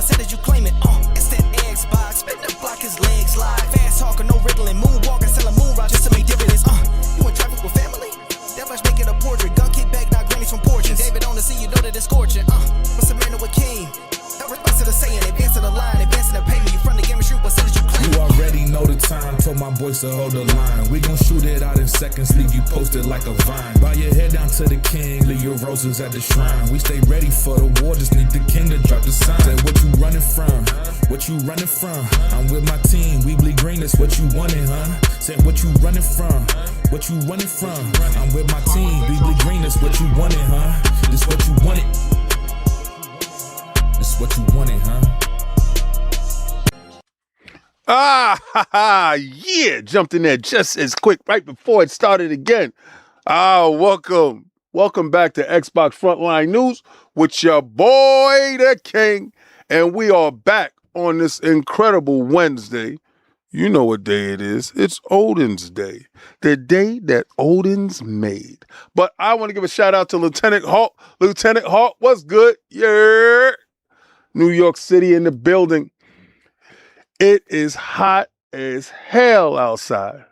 I said that you claim it. It's that Xbox, spin the block, his legs live. Fast talking, no wriggling, moonwalking, selling moon rock just to make dividends. You in traffic with family? That flash making a portrait. Gun kick back, not grannies from porches. David on the sea, you know that it's scorching. What's the man with king? No response to the saying, advancing the line, advancing the payment. You from the game and shoot, what said that you claim? You already know the time, told my boys to hold the line. We gon' shoot it out in seconds, leave you posted like a vine. Bow your head down to the king, leave your roses at the shrine. We stay ready for the war, just need the king to drop the sign. Say what you running from, what you running from? I'm with my team, we bleed green, that's what you wanted, huh? Said what you running from, what you running from? I'm with my team, we bleed green, that's what you wanted, huh? This what you wanted. This what you wanted, huh? Yeah, jumped in there just as quick right before it started again. Welcome back to Xbox Frontline News with your boy, the King. And we are back on this incredible Wednesday. You know what day it is. It's Odin's Day, the day that Odin's made. But I want to give a shout out to Lieutenant Hawk. Lieutenant Hawk, what's good? Yeah. New York City in the building. It is hot as hell outside.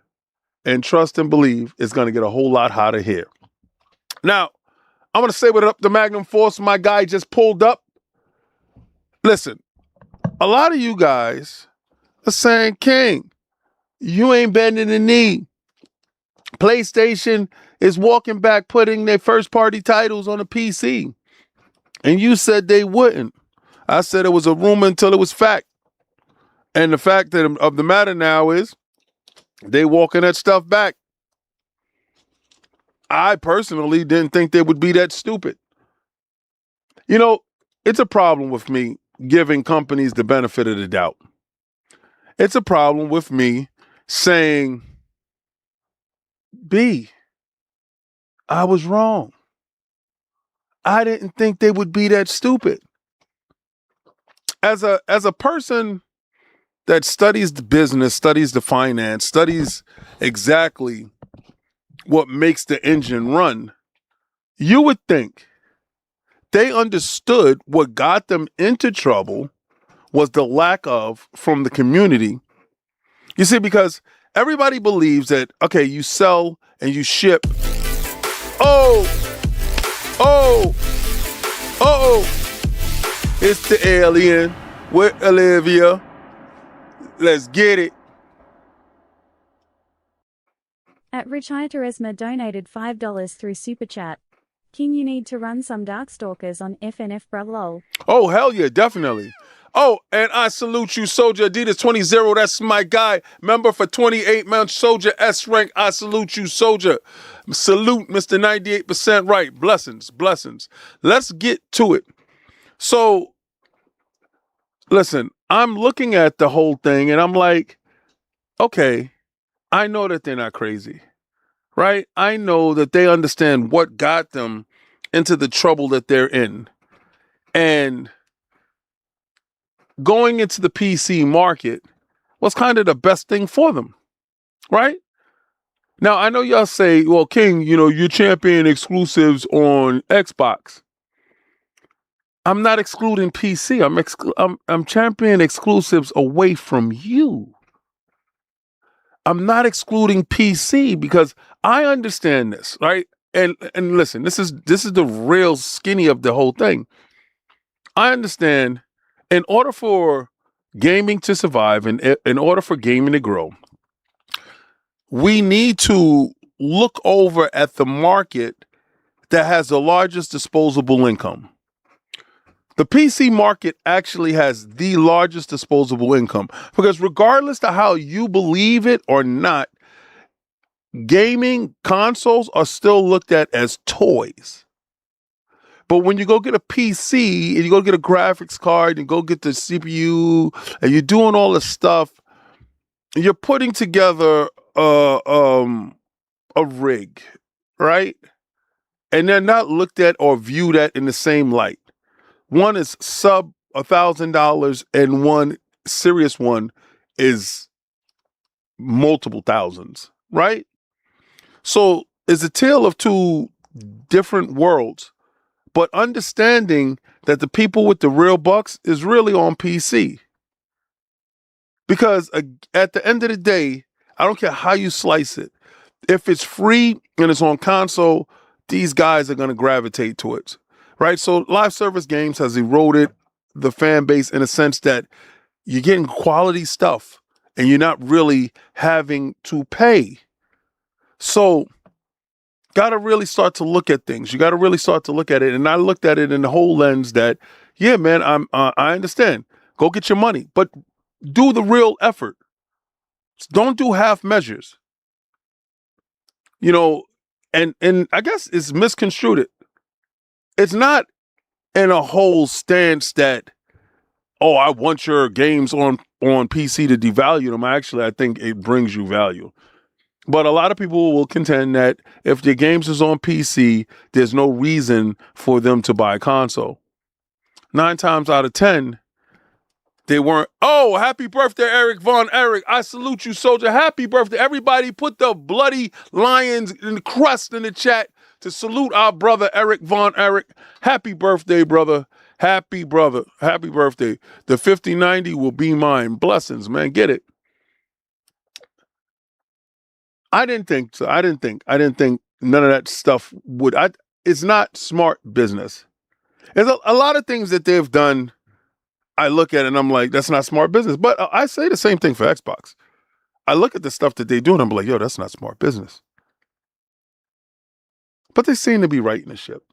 And trust and believe it's going to get a whole lot hotter here. Now, I'm going to say what up the Magnum Force my guy just pulled up. Listen, a lot of you guys are saying, King, you ain't bending the knee. PlayStation is walking back, putting their first party titles on a PC. And you said they wouldn't. I said it was a rumor until it was fact. And the fact of the matter now is they walking that stuff back. I personally didn't think they would be that stupid. You know, it's a problem with me giving companies the benefit of the doubt. It's a problem with me saying, B, I was wrong. I didn't think they would be that stupid. As a person that studies the business, studies the finance, studies exactly what makes the engine run, you would think they understood what got them into trouble was the lack of from the community. You see, because everybody believes that, okay, you sell and you ship. It's the alien with Olivia. Let's get it. At Richie Teresma donated $5 through Super Chat. King, you need to run some Darkstalkers on FNF, bruh, lol. Oh, hell yeah, definitely. Oh, and I salute you, Soldier Adidas 20. That's my guy. Member for 28 months, Soldier S rank. I salute you, Soldier. Salute, Mr. 98% right. Blessings, blessings. Let's get to it. So, listen, I'm looking at the whole thing and I'm like, okay, I know that they're not crazy, right? I know that they understand what got them into the trouble that they're in. And going into the PC market was kind of the best thing for them, right? Now, I know y'all say, well, King, you know, you champion exclusives on Xbox. I'm not excluding PC. I'm championing exclusives away from you. I'm not excluding PC because I understand this, right? And listen, this is the real skinny of the whole thing. I understand in order for gaming to survive and in order for gaming to grow, we need to look over at the market that has the largest disposable income. The PC market actually has the largest disposable income because regardless of how you believe it or not, gaming consoles are still looked at as toys. But when you go get a PC and you go get a graphics card and go get the CPU and you're doing all this stuff, you're putting together a rig, right? And they're not looked at or viewed at in the same light. One is sub $1,000 and one serious one is multiple thousands, right? So it's a tale of two different worlds, but understanding that the people with the real bucks is really on PC. Because at the end of the day, I don't care how you slice it. If it's free and it's on console, these guys are going to gravitate towards, right? So live service games has eroded the fan base in a sense that you're getting quality stuff and you're not really having to pay. So got to really start to look at things. You got to really start to look at it. And I looked at it in the whole lens that, yeah, man, I understand. Go get your money, but do the real effort. Don't do half measures. You know, and I guess it's misconstrued. It's not in a whole stance that, oh, I want your games on PC to devalue them. Actually, I think it brings you value. But a lot of people will contend that if your games is on PC, there's no reason for them to buy a console. 9 times out of 10, they weren't. Oh, happy birthday, Eric Von Eric. I salute you, soldier. Happy birthday. Everybody put the bloody lions in the crust in the chat to salute our brother, Eric Von Eric. Happy birthday, brother. Happy brother. Happy birthday. The 5090 will be mine. Blessings, man. Get it. I didn't think so. I didn't think none of that stuff would. It's not smart business. There's a lot of things that they've done. I look at it and I'm like, that's not smart business. But I say the same thing for Xbox. I look at the stuff that they do and I'm like, yo, that's not smart business. But they seem to be right in the ship.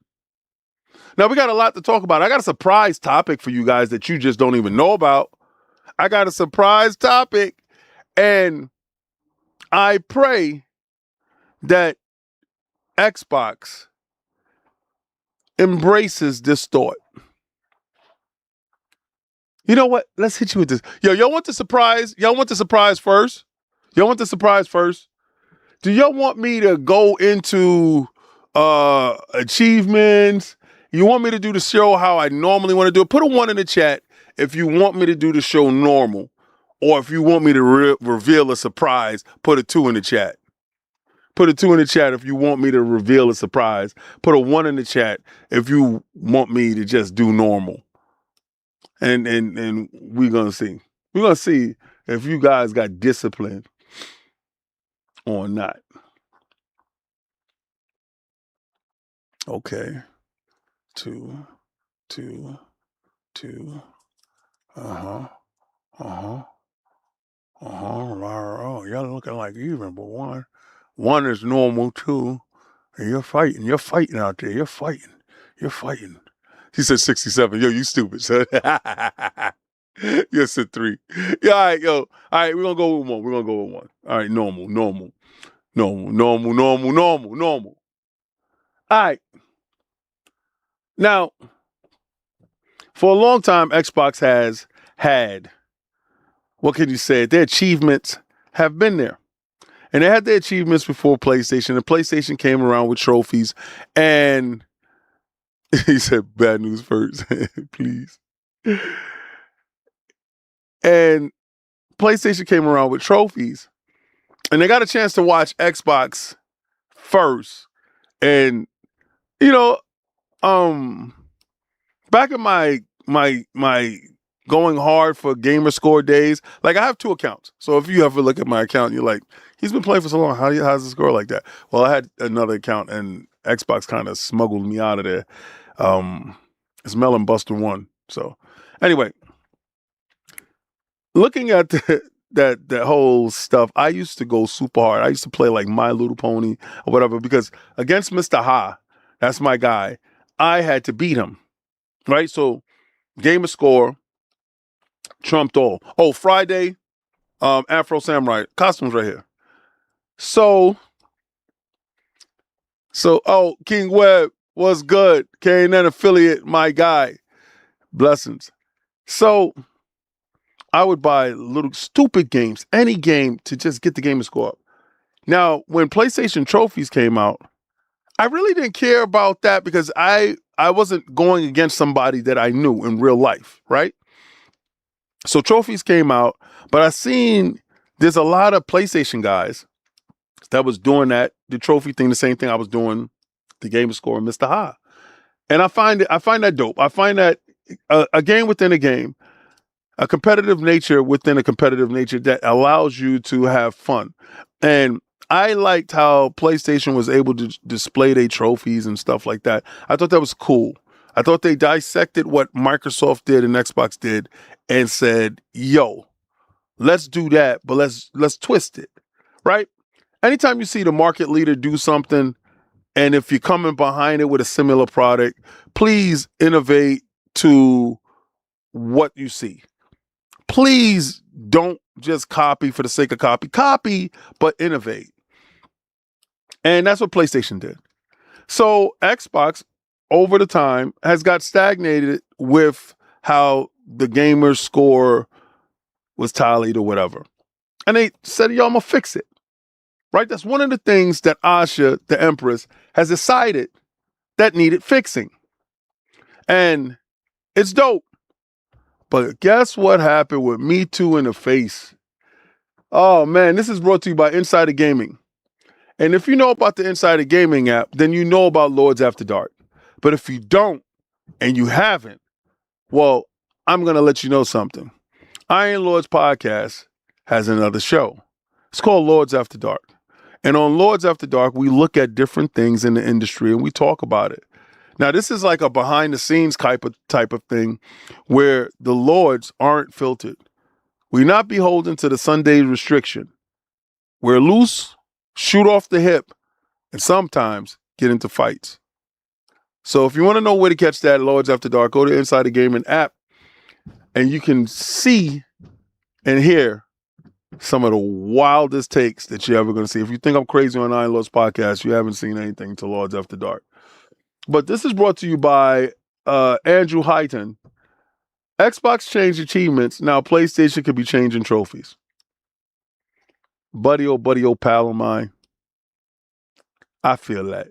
Now, we got a lot to talk about. I got a surprise topic for you guys that you just don't even know about. I got a surprise topic, and I pray that Xbox embraces this thought. You know what? Let's hit you with this. Yo, y'all want the surprise? Y'all want the surprise first? Y'all want the surprise first? Do y'all want me to go into achievements? You want me to do the show how I normally want to do it? Put a 1 in the chat if you want me to do the show normal. Or if you want me to reveal a surprise, put a 2 in the chat. Put a 2 in the chat if you want me to reveal a surprise. Put a 1 in the chat if you want me to just do normal. And we're going to see. We're going to see if you guys got discipline or not. Okay. 2. Uh-huh. Oh, y'all looking like even, but 1. 1 is normal too. And you're fighting out there. You're fighting. He said 67. Yo, you stupid, son. You said 3. Yeah, all right, yo. All right, we're gonna go with 1. All right, normal. All right. Now, for a long time, Xbox has had, what can you say? Their achievements have been there. And they had their achievements before PlayStation. And PlayStation came around with trophies. And he said, bad news first, please. And PlayStation came around with trophies. And they got a chance to watch Xbox first. And, you know, back in my going hard for gamer score days, like I have 2 accounts. So if you ever look at my account, you're like, he's been playing for so long. How's the score like that? Well, I had another account and Xbox kind of smuggled me out of there. It's Melon Buster 1. So anyway, looking at that whole stuff, I used to go super hard. I used to play like My Little Pony or whatever, because against Mr. Ha, that's my guy, I had to beat him, right? So gamer score trumped all. Oh, Friday, Afro Samurai costumes right here. So, oh, King Webb was good. K&N affiliate, my guy. Blessings. So, I would buy little stupid games, any game to just get the gamer score up. Now, when PlayStation trophies came out, I really didn't care about that because I wasn't going against somebody that I knew in real life, right? So trophies came out, but I seen there's a lot of PlayStation guys that was doing the trophy thing, the same thing I was doing, the gamer score, Mr. Ha. And I find that dope. I find that a game within a game, a competitive nature within a competitive nature that allows you to have fun. And I liked how PlayStation was able to display their trophies and stuff like that. I thought that was cool. I thought they dissected what Microsoft did and Xbox did and said, yo, let's do that, but let's twist it, right? Anytime you see the market leader do something, and if you're coming behind it with a similar product, please innovate to what you see. Please don't just copy for the sake of copy. Copy, but innovate. And that's what PlayStation did. So Xbox, over the time, has got stagnated with how the gamers score was tallied or whatever. And they said, yo, I'm going to fix it. Right? That's one of the things that Asha, the Empress, has decided that needed fixing. And it's dope. But guess what happened with Me Too in the face? Oh, man, this is brought to you by Insider Gaming. And if you know about the Insider Gaming app, then you know about Lords After Dark. But if you don't and you haven't, well, I'm going to let you know something. Iron Lords Podcast has another show. It's called Lords After Dark. And on Lords After Dark, we look at different things in the industry and we talk about it. Now, this is like a behind the scenes type of thing where the Lords aren't filtered. We're not beholden to the Sunday restriction. We're loose, shoot off the hip, and sometimes get into fights. So if you want to know where to catch that Lords After Dark, go to Inside the Gaming app and you can see and hear some of the wildest takes that you're ever going to see. If you think I'm crazy on Iron Lords Podcast, you haven't seen anything to Lords After Dark. But this is brought to you by Andrew Hyten. Xbox changed achievements. Now PlayStation could be changing trophies. Buddy, oh, pal of mine. I feel that.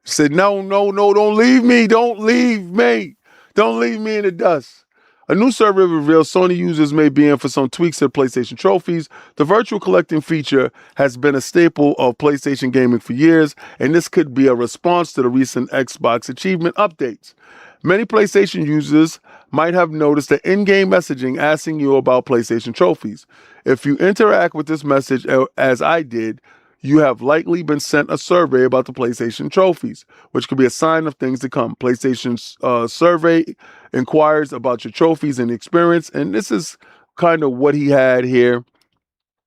Said, no, don't leave me. Don't leave me. Don't leave me in the dust. A new survey reveals Sony users may be in for some tweaks to PlayStation trophies. The virtual collecting feature has been a staple of PlayStation gaming for years, and this could be a response to the recent Xbox achievement updates. Many PlayStation users might have noticed the in-game messaging asking you about PlayStation trophies. If you interact with this message as I did, you have likely been sent a survey about the PlayStation trophies, which could be a sign of things to come. PlayStation's survey inquires about your trophies and experience, and this is kind of what he had here,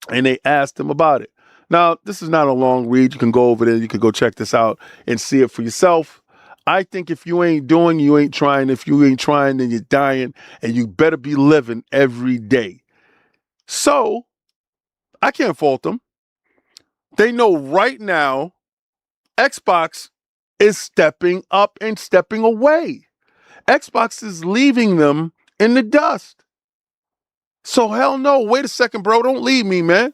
and they asked him about it. Now, this is not a long read. You can go over there. You can go check this out and see it for yourself. I think if you ain't doing, you ain't trying. If you ain't trying, then you're dying, and you better be living every day. So, I can't fault them. They know right now Xbox is stepping up and stepping away. Xbox is leaving them in the dust. So hell no, wait a second, bro. Don't leave me, man.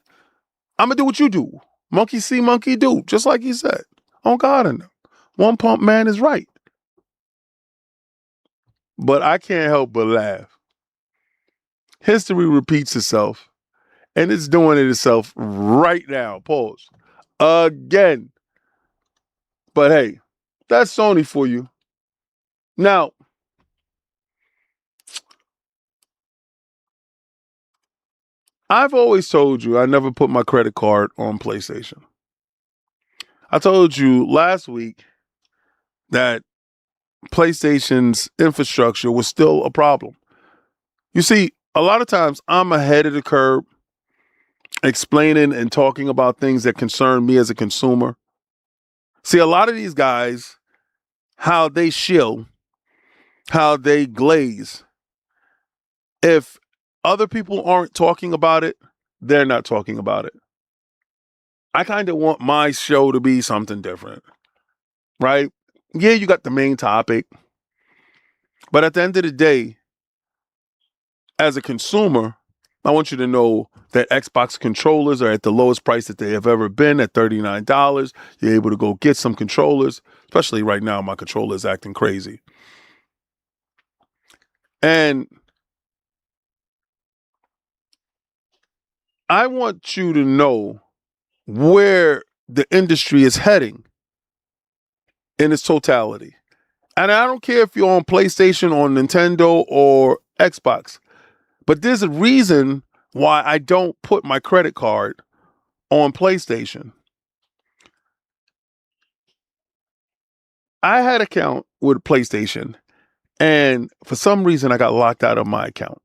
I'm going to do what you do. Monkey see, monkey do. Just like he said. On God in them. One pump man is right. But I can't help but laugh. History repeats itself. And it's doing it itself right now. Pause. Again. But hey, that's Sony for you. Now, I've always told you I never put my credit card on PlayStation. I told you last week that PlayStation's infrastructure was still a problem. You see, a lot of times I'm ahead of the curve, explaining and talking about things that concern me as a consumer. See, a lot of these guys, how they shill, how they glaze. If other people aren't talking about it, they're not talking about it. I kind of want my show to be something different, right? Yeah, you got the main topic. But at the end of the day, as a consumer, I want you to know that Xbox controllers are at the lowest price that they have ever been at $39. You're able to go get some controllers, especially right now, my controller is acting crazy. And I want you to know where the industry is heading. in its totality. And I don't care if you're on PlayStation, or Nintendo, or Xbox, but there's a reason why I don't put my credit card on PlayStation. I had an account with PlayStation, and for some reason I got locked out of my account.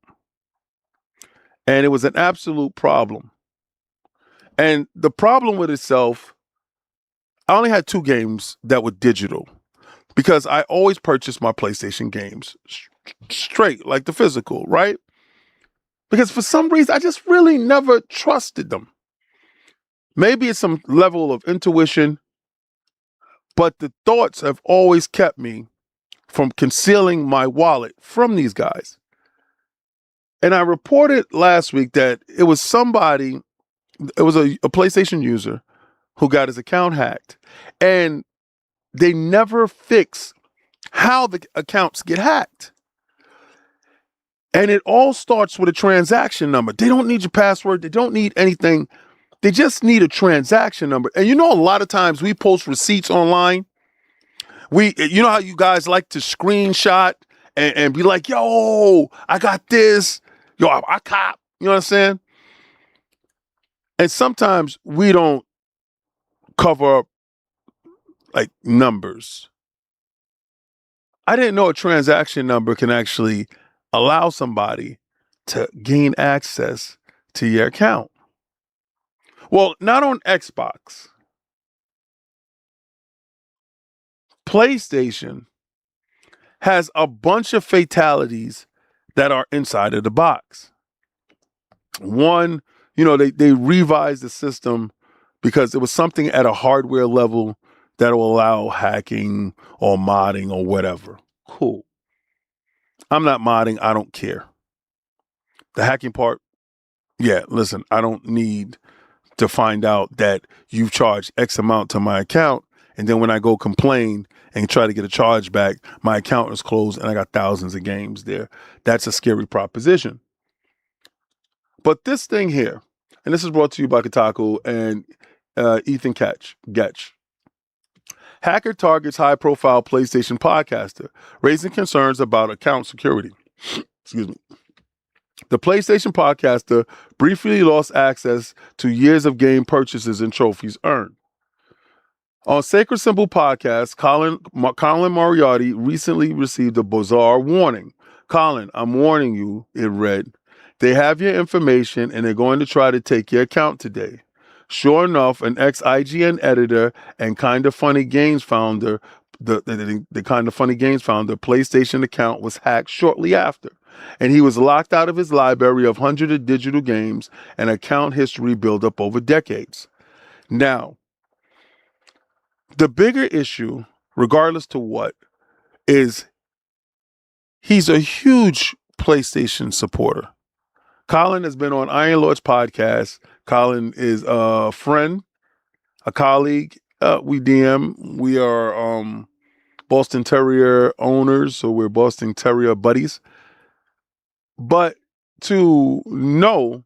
And it was an absolute problem. And the problem with itself, I only had 2 games that were digital because I always purchased my PlayStation games straight, like the physical, right? Because for some reason, I just really never trusted them. Maybe it's some level of intuition, but the thoughts have always kept me from concealing my wallet from these guys. And I reported last week that it was somebody, it was a PlayStation user who got his account hacked. And they never fix how the accounts get hacked. And it all starts with a transaction number. They don't need your password. They don't need anything. They just need a transaction number. And you know, a lot of times we post receipts online. You know how you guys like to screenshot and be like, yo, I got this. Yo, I cop. You know what I'm saying? And sometimes we don't cover up like numbers. I didn't know a transaction number can actually allow somebody to gain access to your account. Well, not on Xbox. PlayStation has a bunch of fatalities that are inside of the box. One, you know, they revised the system because it was something at a hardware level that will allow hacking or modding or whatever. Cool. I'm not modding. I don't care. The hacking part, yeah, listen, I don't need to find out that you've charged X amount to my account. And then when I go complain and try to get a charge back, my account is closed and I got thousands of games there. That's a scary proposition. But this thing here, and this is brought to you by Kotaku and Ethan Getch. Hacker targets high-profile PlayStation podcaster, raising concerns about account security. Excuse me. The PlayStation podcaster briefly lost access to years of game purchases and trophies earned. On Sacred Simple Podcast, Colin Moriarty recently received a bizarre warning. Colin, I'm warning you, it read. They have your information and they're going to try to take your account today. Sure enough, an ex-IGN editor and Kinda Funny Games founder, the Kinda Funny Games founder, PlayStation account was hacked shortly after. And he was locked out of his library of hundreds of digital games and account history built up over decades. Now, the bigger issue, regardless to what, is he's a huge PlayStation supporter. Colin has been on Iron Lord's podcast. Colin is a friend, a colleague. We DM. We are Boston Terrier owners, so we're Boston Terrier buddies. But to know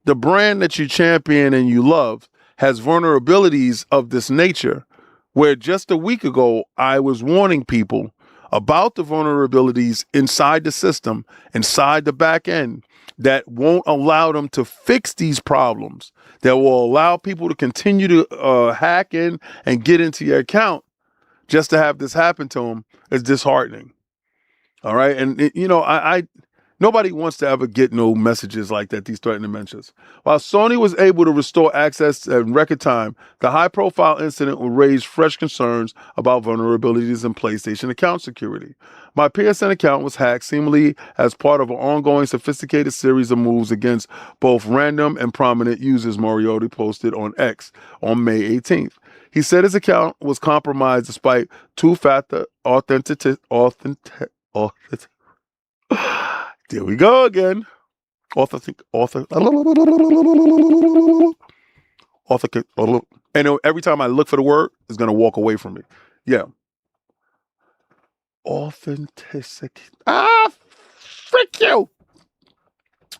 the brand that you champion and you love has vulnerabilities of this nature, where just a week ago, I was warning people about the vulnerabilities inside the system, inside the back end, that won't allow them to fix these problems, that will allow people to continue to hack in and get into your account. Just to have this happen to them is disheartening. All right. And, you know, I nobody wants to ever get no messages like that, these threatening mentions. While Sony was able to restore access in record time, the high-profile incident will raise fresh concerns about vulnerabilities in PlayStation account security. My PSN account was hacked seemingly as part of an ongoing sophisticated series of moves against both random and prominent users, Moriarty posted on X on May 18th. He said his account was compromised despite two-factor authenticity. There we go again. And every time I look for the word, it's going to walk away from me. Yeah. Authenticity. Frick you.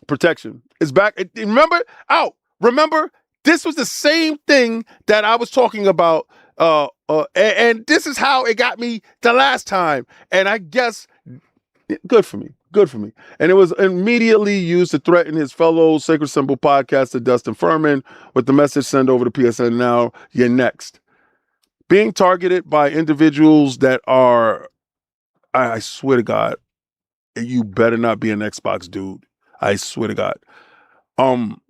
Protection. It's back. Remember, this was the same thing that I was talking about And this is how it got me the last time. And I guess good for me. Good for me. And it was immediately used to threaten his fellow Sacred Symbol podcaster, Dustin Furman, with the message, send over to PSN now, you're next. Being targeted by individuals that are, I swear to God, you better not be an Xbox dude. I swear to God. And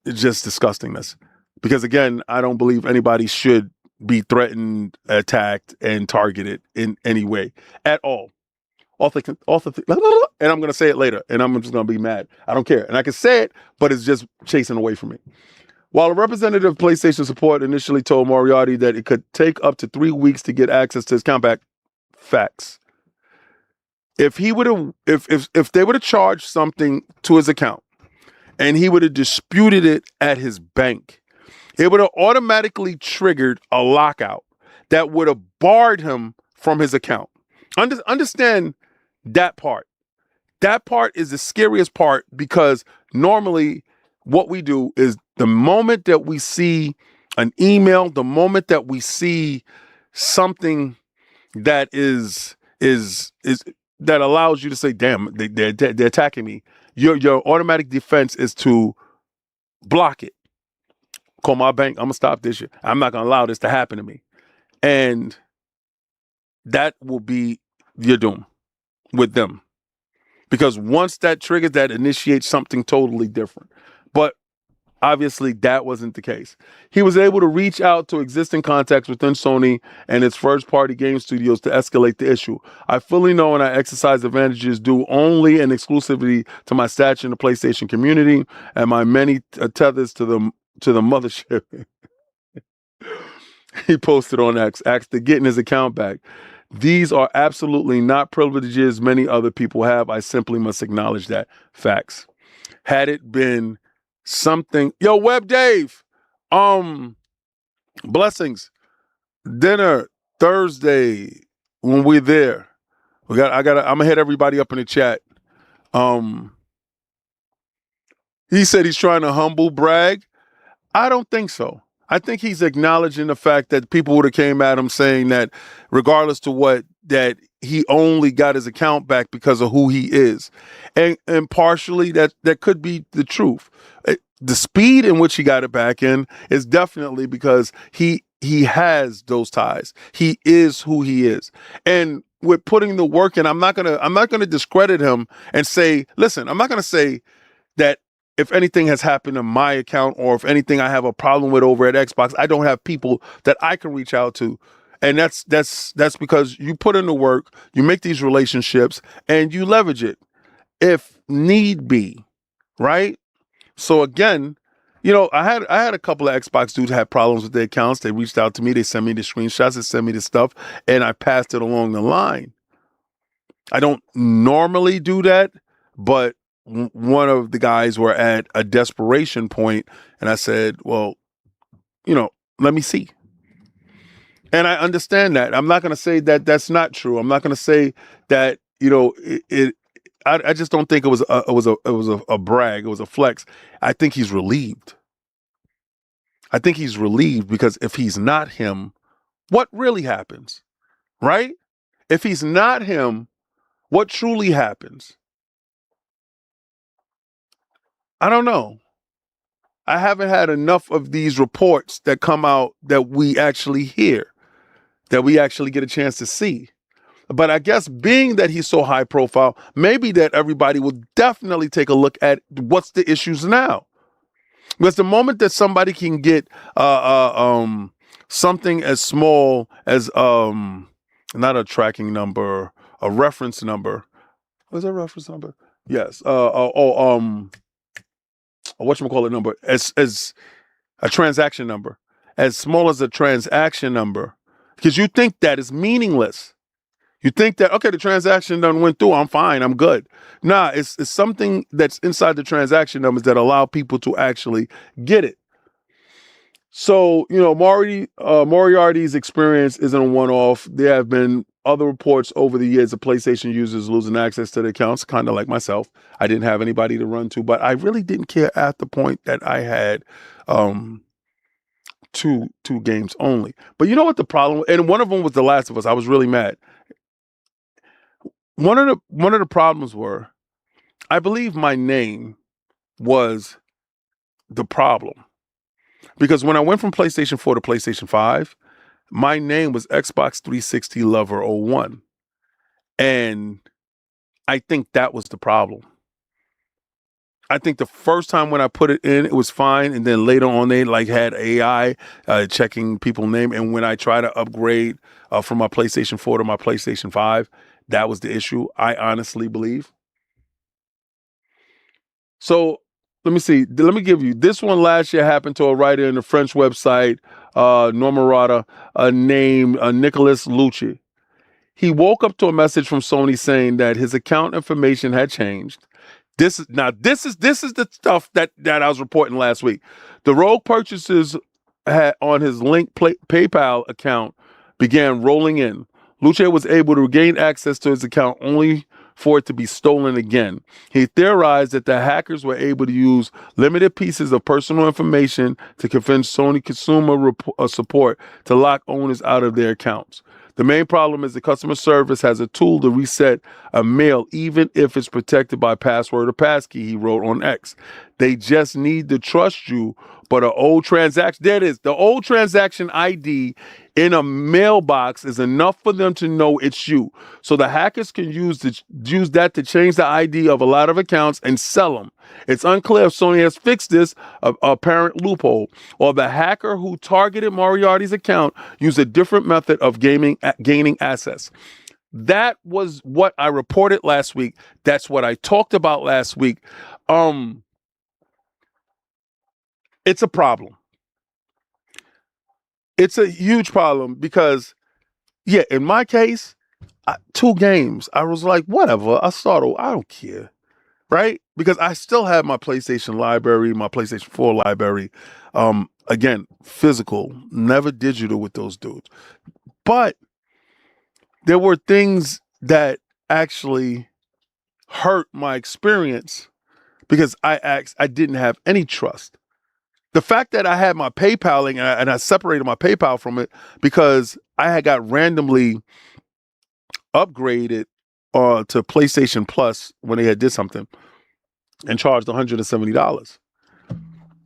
it's just disgustingness. Because again, I don't believe anybody should be threatened, attacked, and targeted in any way at all. And I'm going to say it later, and I'm just going to be mad. I don't care. And I can say it, but it's just chasing away from me. While a representative of PlayStation support initially told Moriarty that it could take up to 3 weeks to get access to his account back, facts. If he would have, if they would have charged something to his account, and he would have disputed it at his bank, it would have automatically triggered a lockout that would have barred him from his account. Understand that part. That part is the scariest part, because normally what we do is the moment that we see an email, the moment that we see something that is that allows you to say, damn, they're attacking me, your automatic defense is to block it. Call my bank. I'm going to stop this shit. I'm not going to allow this to happen to me. And that will be your doom with them. Because once that triggers, that initiates something totally different. But obviously that wasn't the case. He was able to reach out to existing contacts within Sony and its first-party game studios to escalate the issue. I fully know and I exercise advantages due only and exclusively to my stature in the PlayStation community and my many tethers to the mothership. He posted on X to getting his account back. These are absolutely not privileges many other people have. I simply must acknowledge that. Facts. Had it been something, yo, Web Dave, blessings, dinner Thursday when we're there. I'm gonna hit everybody up in the chat. He said he's trying to humble brag. I don't think so. I think he's acknowledging the fact that people would have came at him saying that regardless to what, that he only got his account back because of who he is. And partially that could be the truth. The speed in which he got it back in is definitely because he has those ties. He is who he is. And with putting the work in, I'm not gonna discredit him and say, listen, I'm not gonna say that if anything has happened to my account or if anything I have a problem with over at Xbox, I don't have people that I can reach out to. And that's because you put in the work, you make these relationships, and you leverage it if need be, right? So again, you know, I had a couple of Xbox dudes have problems with their accounts. They reached out to me, they sent me the screenshots, they sent me the stuff, and I passed it along the line. I don't normally do that, but one of the guys were at a desperation point, and I said, well, you know, let me see. And I understand that. I'm not going to say that that's not true. I'm not going to say that, you know, I just don't think it was a brag. It was a flex. I think he's relieved. I think he's relieved because if he's not him, what really happens, right? If he's not him, what truly happens? I don't know. I haven't had enough of these reports that come out that we actually hear, that we actually get a chance to see. But I guess being that he's so high profile, maybe that everybody will definitely take a look at what's the issues now. Because the moment that somebody can get something as small as not a tracking number, a reference number. What's that reference number? Yes. Whatchamacallit number, as a transaction number, as small as a transaction number, because you think that is meaningless. You think that, okay, the transaction done went through, I'm fine, I'm good. Nah, it's something that's inside the transaction numbers that allow people to actually get it. So, you know, Moriarty's experience isn't a one-off. There have been other reports over the years of PlayStation users losing access to their accounts, kind of like myself. I didn't have anybody to run to, but I really didn't care at the point that I had two games only. But you know what the problem? And one of them was The Last of Us. I was really mad. One of the problems were, I believe my name was the problem, because when I went from PlayStation 4 to PlayStation 5, my name was Xbox 360 Lover 01. And I think that was the problem. I think the first time when I put it in, it was fine. And then later on, they like had AI checking people's name. And when I try to upgrade from my PlayStation 4 to my PlayStation 5, that was the issue, I honestly believe. So let me see. Let me give you this one. Last year happened to a writer in the French website, Normarata, named Nicolas Lucci. He woke up to a message from Sony saying that his account information had changed. This is the stuff that I was reporting last week. The rogue purchases on his linked PayPal account began rolling in. Luce was able to regain access to his account only for it to be stolen again. He theorized that the hackers were able to use limited pieces of personal information to convince Sony consumer support to lock owners out of their accounts. The main problem is the customer service has a tool to reset a mail, even if it's protected by password or passkey, he wrote on X. They just need to trust you, but an old transaction, there it is, the old transaction ID in a mailbox is enough for them to know it's you. So the hackers can use that to change the ID of a lot of accounts and sell them. It's unclear if Sony has fixed this apparent loophole, or the hacker who targeted Moriarty's account used a different method of gaining access. That was what I reported last week. That's what I talked about last week. It's a problem. It's a huge problem because, yeah, in my case, 2 games, I was like, whatever, I don't care, right? Because I still have my PlayStation library, my PlayStation 4 library. Again, physical, never digital with those dudes. But there were things that actually hurt my experience because I didn't have any trust. The fact that I had my PayPaling and I separated my PayPal from it because I had got randomly upgraded to PlayStation Plus when they had did something and charged $170.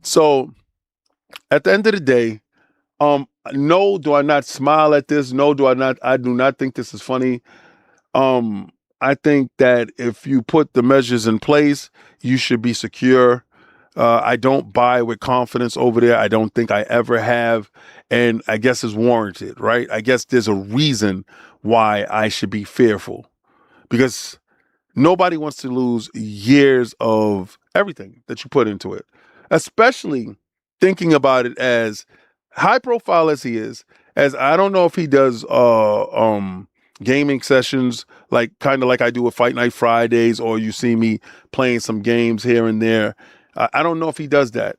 So at the end of the day, no, do I not smile at this? No, I do not think this is funny. I think that if you put the measures in place, you should be secure. I don't buy with confidence over there. I don't think I ever have. And I guess it's warranted, right? I guess there's a reason why I should be fearful, because nobody wants to lose years of everything that you put into it, especially thinking about it as high profile as he is, as I don't know if he does gaming sessions like kind of like I do with Fight Night Fridays, or you see me playing some games here and there. I don't know if he does that,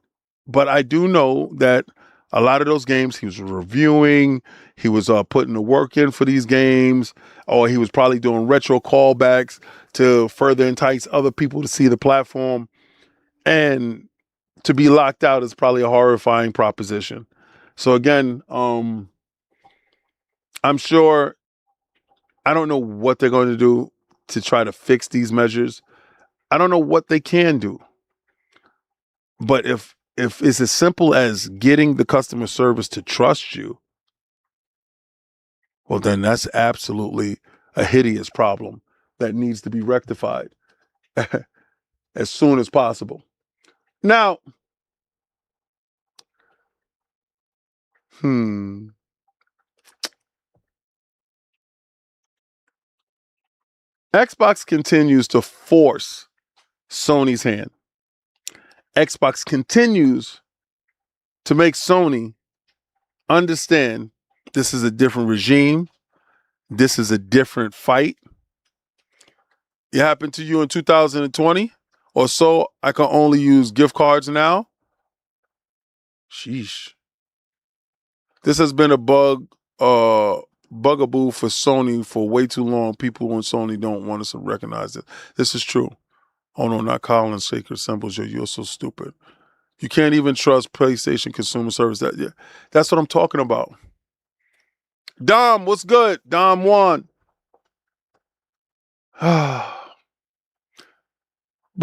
but I do know that a lot of those games he was reviewing, he was putting the work in for these games, or he was probably doing retro callbacks to further entice other people to see the platform. And to be locked out is probably a horrifying proposition. So again, I'm sure, I don't know what they're going to do to try to fix these measures. I don't know what they can do. But if it's as simple as getting the customer service to trust you, well, then that's absolutely a hideous problem that needs to be rectified as soon as possible. Now, Xbox continues to force Sony's hand. Xbox continues to make Sony understand this is a different regime. This is a different fight. It happened to you in 2020 or so. I can only use gift cards now. Sheesh. This has been a bugaboo for Sony for way too long. People on Sony don't want us to recognize it. This is true. Oh no, not Collins, sacred symbols. You're so stupid. You can't even trust PlayStation consumer service. That's what I'm talking about. Dom, what's good? Dom 1. But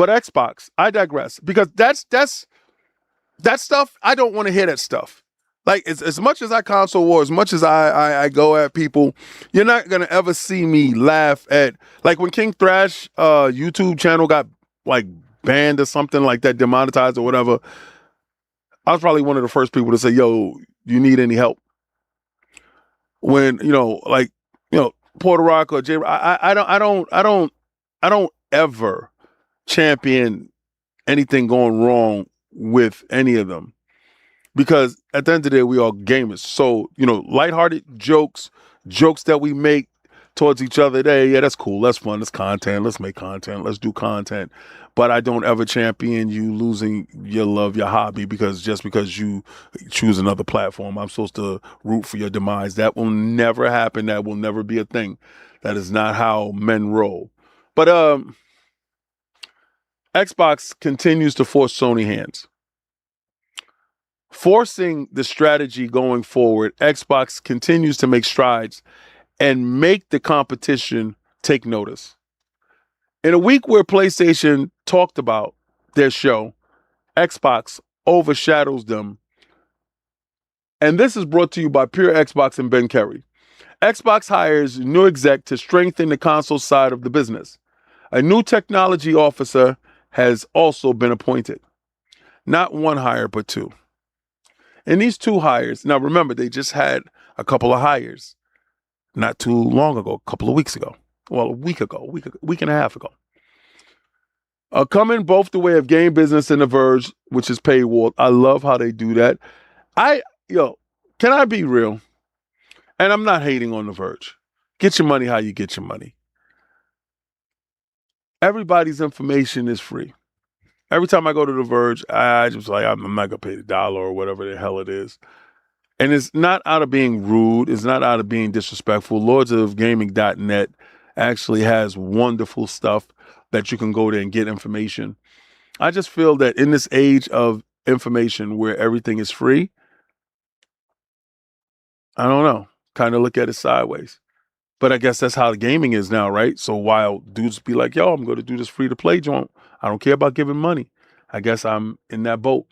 Xbox, I digress. Because that's that stuff, I don't want to hear that stuff. Like, as much as I console war, as much as I go at people, you're not going to ever see me laugh at, like, when King Thrash YouTube channel got, like, banned or something like that, demonetized or whatever, I was probably one of the first people to say, yo, you need any help? When, Puerto Rock or J, I don't ever champion anything going wrong with any of them. Because at the end of the day, we are gamers. So, lighthearted jokes that we make towards each other, that's cool. That's fun. That's content. Let's make content. Let's do content. But I don't ever champion you losing your love, your hobby, because you choose another platform, I'm supposed to root for your demise. That will never happen. That will never be a thing. That is not how men roll. But Xbox continues to force Sony hands. Forcing the strategy going forward, Xbox continues to make strides and make the competition take notice. In a week where PlayStation talked about their show, Xbox overshadows them. And this is brought to you by Pure Xbox and Ben Kerry. Xbox hires new exec to strengthen the console side of the business. A new technology officer has also been appointed. Not one hire, but two. And these two hires, now remember, they just had a couple of hires not too long ago, a couple of weeks ago. Well, a week and a half ago. Coming both the way of Game Business and The Verge, which is paywall. I love how they do that. Can I be real? And I'm not hating on The Verge. Get your money how you get your money. Everybody's information is free. Every time I go to The Verge, I just like, I'm not going to pay the $1 or whatever the hell it is. And it's not out of being rude. It's not out of being disrespectful. Lordsofgaming.net actually has wonderful stuff that you can go there and get information. I just feel that in this age of information where everything is free, I don't know, kind of look at it sideways. But I guess that's how the gaming is now, right? So while dudes be like, yo, I'm going to do this free to play joint, I don't care about giving money. I guess I'm in that boat.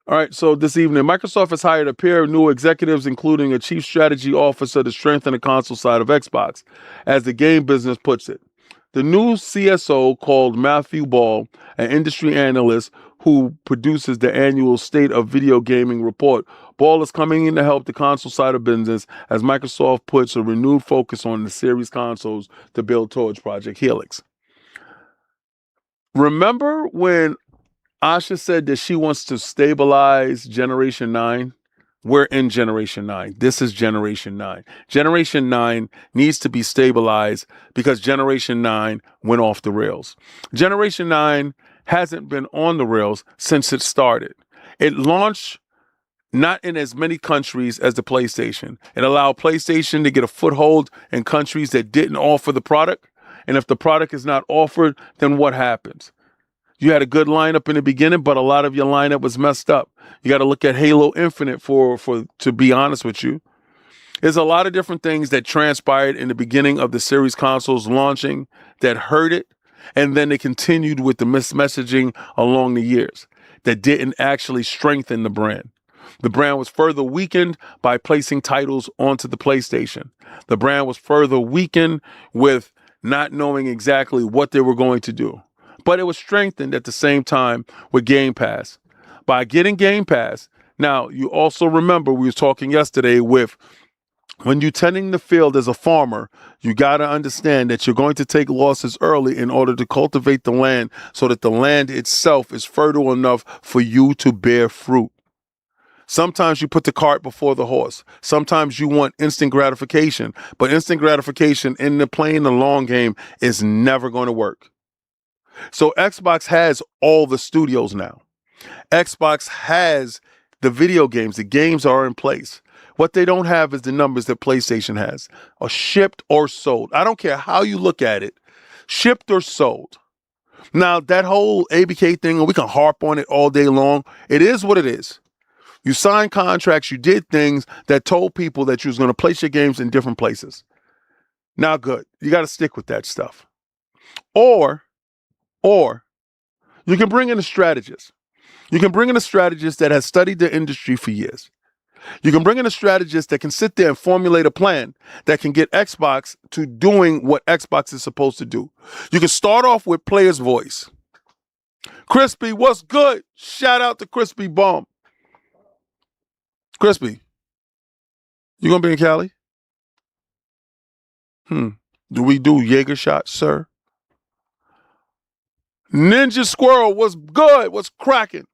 All right, so this evening, Microsoft has hired a pair of new executives, including a chief strategy officer to strengthen the console side of Xbox, as the game business puts it. The new CSO, called Matthew Ball, an industry analyst who produces the annual State of Video Gaming report. Ball is coming in to help the console side of business as Microsoft puts a renewed focus on the series consoles to build towards Project Helix. Remember when Asha said that she wants to stabilize Generation 9? We're in Generation 9. This is Generation 9. Generation 9 needs to be stabilized because Generation 9 went off the rails. Generation 9 hasn't been on the rails since it started. It launched not in as many countries as the PlayStation. It allowed PlayStation to get a foothold in countries that didn't offer the product. And if the product is not offered, then what happens? You had a good lineup in the beginning, but a lot of your lineup was messed up. You got to look at Halo Infinite to be honest with you. There's a lot of different things that transpired in the beginning of the series consoles launching that hurt it. And then they continued with the mismessaging along the years that didn't actually strengthen the brand. The brand was further weakened by placing titles onto the PlayStation. The brand was further weakened with not knowing exactly what they were going to do. But it was strengthened at the same time with Game Pass. By getting Game Pass, now you also remember we were talking yesterday with when you're tending the field as a farmer, you got to understand that you're going to take losses early in order to cultivate the land so that the land itself is fertile enough for you to bear fruit. Sometimes you put the cart before the horse. Sometimes you want instant gratification, but instant gratification in the playing the long game is never going to work. So Xbox has all the studios now. Xbox has the video games. The games are in place. What they don't have is the numbers that PlayStation has, or shipped or sold. I don't care how you look at it, shipped or sold. Now, that whole ABK thing, and we can harp on it all day long, it is what it is. You signed contracts, you did things that told people that you was going to place your games in different places. Now, good. You got to stick with that stuff. Or you can bring in a strategist. You can bring in a strategist that has studied the industry for years. You can bring in a strategist that can sit there and formulate a plan that can get Xbox to doing what Xbox is supposed to do. You can start off with player's voice. Crispy, what's good? Shout out to Crispy Bomb. Crispy, you gonna be in Cali? Do we do Jaeger shots, sir? Ninja Squirrel, what's good? What's cracking?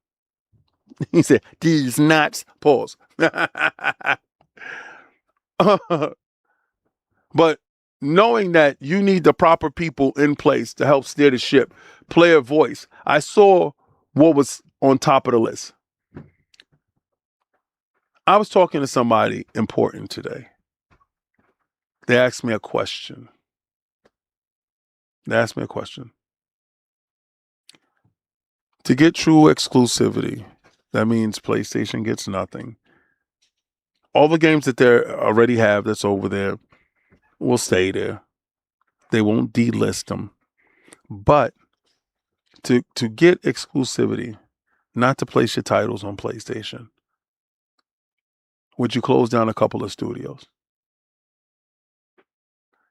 He said, these nuts. Pause. But knowing that you need the proper people in place to help steer the ship, player voice. I saw what was on top of the list. I was talking to somebody important today. They asked me a question. To get true exclusivity, that means PlayStation gets nothing. All the games that they already have that's over there will stay there. They won't delist them. But to get exclusivity, not to place your titles on PlayStation, would you close down a couple of studios?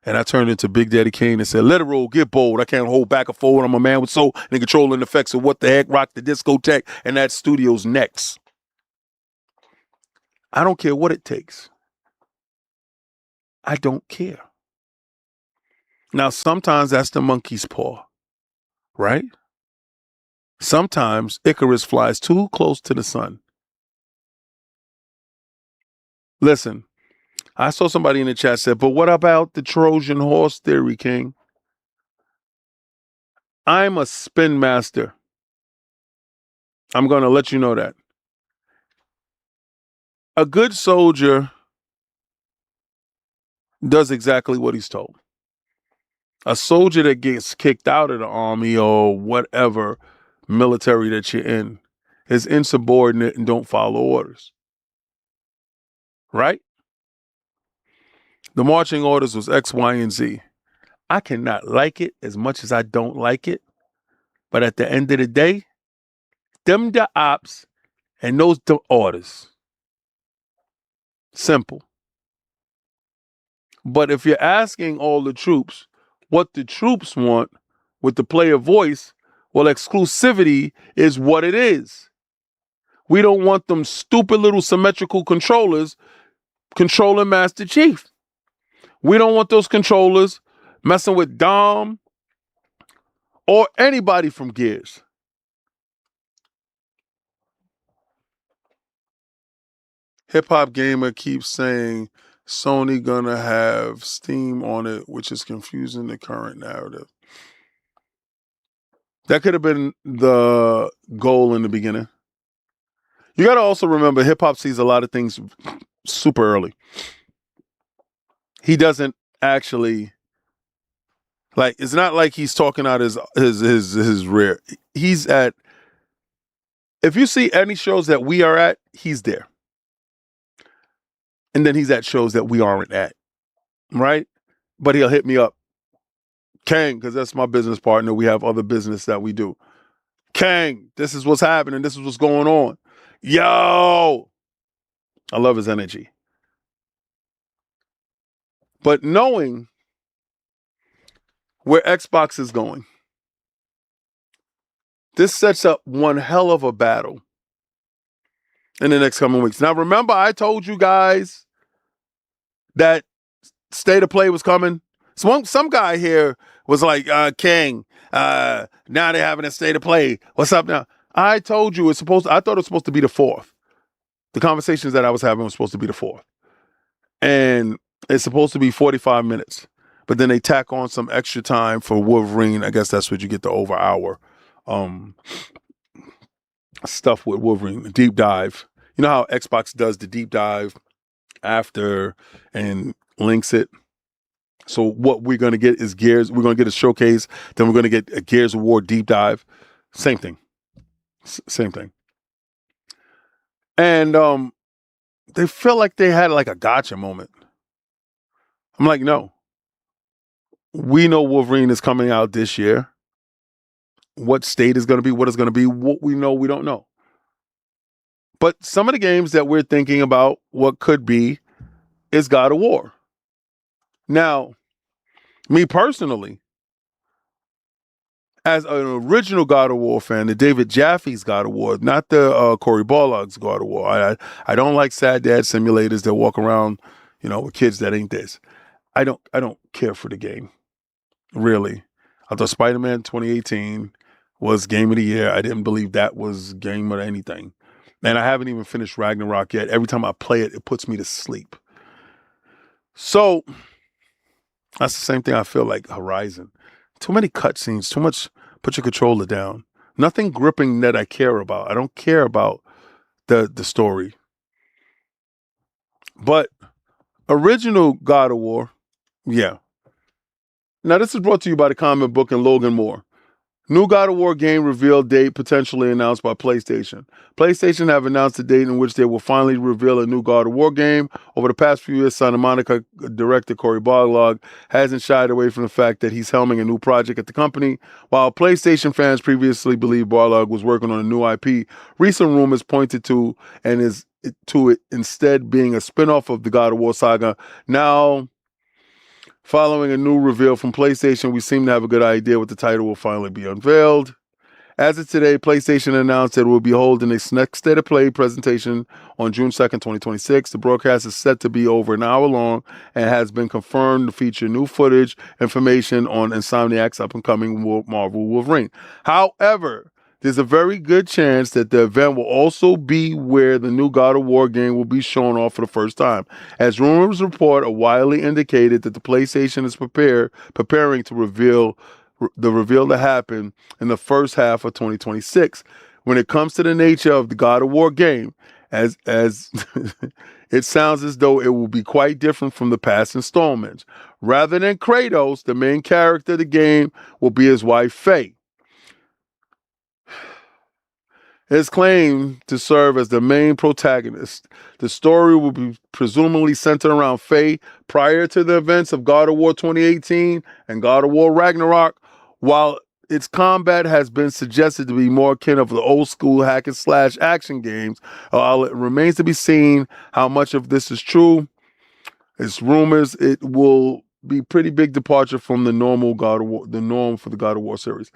And I turned into Big Daddy Kane and said, let it roll, get bold. I can't hold back or forward. I'm a man with soul and controlling effects of what the heck, rock the discotheque, and that studio's next. I don't care what it takes. I don't care. Now, sometimes that's the monkey's paw, right? Sometimes Icarus flies too close to the sun. Listen, I saw somebody in the chat said, but what about the Trojan horse theory, King? I'm a spin master. I'm going to let you know that. A good soldier does exactly what he's told. A soldier that gets kicked out of the army or whatever military that you're in is insubordinate and don't follow orders. Right? The marching orders was X, Y, and Z. I cannot like it as much as I don't like it. But at the end of the day, them the ops and those the orders. Simple. But if you're asking all the troops what the troops want with the player voice, well, exclusivity is what it is. We don't want them stupid little symmetrical controllers controlling Master Chief. We don't want those controllers messing with Dom or anybody from Gears. Hip Hop Gamer keeps saying Sony gonna have Steam on it, which is confusing the current narrative. That could have been the goal in the beginning. You got to also remember, hip hop sees a lot of things super early. He doesn't actually, like, it's not like he's talking out his rear. He's at, if you see any shows that we are at, he's there. And then he's at shows that we aren't at, right? But he'll hit me up. Kang, because that's my business partner. We have other business that we do. Kang, this is what's happening. This is what's going on. Yo! I love his energy. But knowing where Xbox is going, this sets up one hell of a battle in the next coming weeks. Now, remember, I told you guys that State of Play was coming. Some guy here was like, King, now they're having a State of Play. What's up now? I told you I thought it was supposed to be the 4th. The conversations that I was having was supposed to be the 4th. And it's supposed to be 45 minutes. But then they tack on some extra time for Wolverine. I guess that's what you get, the over hour stuff with Wolverine, the deep dive. You know how Xbox does the deep dive after and links it? So what we're going to get is Gears. We're going to get a showcase. Then we're going to get a Gears of War deep dive. Same thing. Same thing. And they feel like they had like a gotcha moment. I'm like, no. We know Wolverine is coming out this year. What state is going to be, what is going to be, what we know, we don't know. But some of the games that we're thinking about what could be is God of War. Now, me personally, as an original God of War fan, the David Jaffe's God of War, not the Corey Barlog's God of War. I don't like sad dad simulators that walk around, with kids that ain't this. I don't care for the game, really. I thought Spider-Man 2018 was game of the year. I didn't believe that was game of anything. And I haven't even finished Ragnarok yet. Every time I play it, it puts me to sleep. So that's the same thing I feel like Horizon. Too many cutscenes, too much put your controller down. Nothing gripping that I care about. I don't care about the story. But original God of War, yeah. Now this is brought to you by the comic book and Logan Moore. New God of War game reveal date potentially announced by PlayStation. PlayStation have announced a date in which they will finally reveal a new God of War game. Over the past few years, Santa Monica director Cory Barlog hasn't shied away from the fact that he's helming a new project at the company. While PlayStation fans previously believed Barlog was working on a new IP, recent rumors pointed to it instead being a spin-off of the God of War saga. Now, following a new reveal from PlayStation, we seem to have a good idea what the title will finally be unveiled. As of today, PlayStation announced that it will be holding its next State of Play presentation on June 2nd, 2026. The broadcast is set to be over an hour long and has been confirmed to feature new footage, information on Insomniac's up-and-coming Marvel Wolverine. However, there's a very good chance that the event will also be where the new God of War game will be shown off for the first time. As rumors report are widely indicated that the PlayStation is preparing to reveal to happen in the first half of 2026. When it comes to the nature of the God of War game, as it sounds as though it will be quite different from the past installments. Rather than Kratos, the main character of the game will be his wife Faye. Is claimed to serve as the main protagonist. The story will be presumably centered around Faye prior to the events of God of War 2018 and God of War Ragnarok, while its combat has been suggested to be more akin of the old school hack and slash action games. While it remains to be seen how much of this is true, it's rumors it will be pretty big departure from the normal God of War, the norm for the God of War series.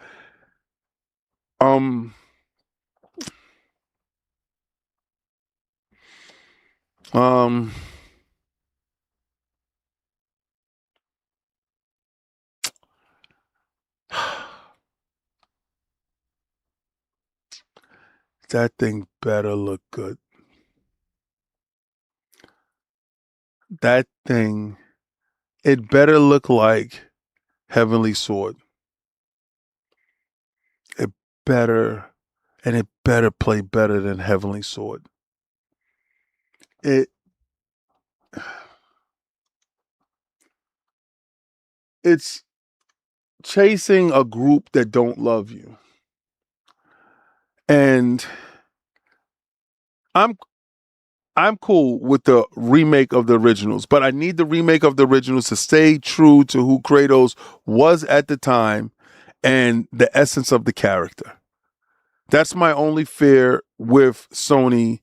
That thing better look good. That thing, it better look like Heavenly Sword. It better play better than Heavenly Sword. It's chasing a group that don't love you. And I'm cool with the remake of the originals, but I need the remake of the originals to stay true to who Kratos was at the time and the essence of the character. That's my only fear with Sony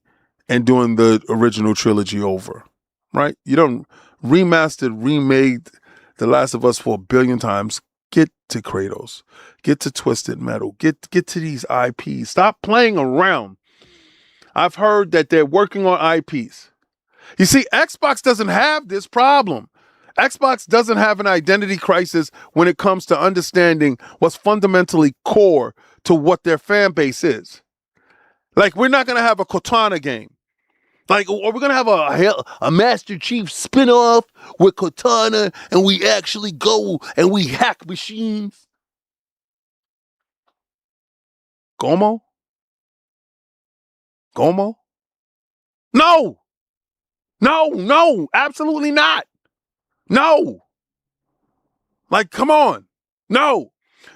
and doing the original trilogy over, right? You don't remade The Last of Us for 1 billion times. Get to Kratos. Get to Twisted Metal. Get to these IPs. Stop playing around. I've heard that they're working on IPs. You see, Xbox doesn't have this problem. Xbox doesn't have an identity crisis when it comes to understanding what's fundamentally core to what their fan base is. Like, we're not going to have a Cortana game. Like, are we going to have a Master Chief spinoff with Cortana and we actually go and we hack machines? Gomo? No, absolutely not. No. Like, come on. No.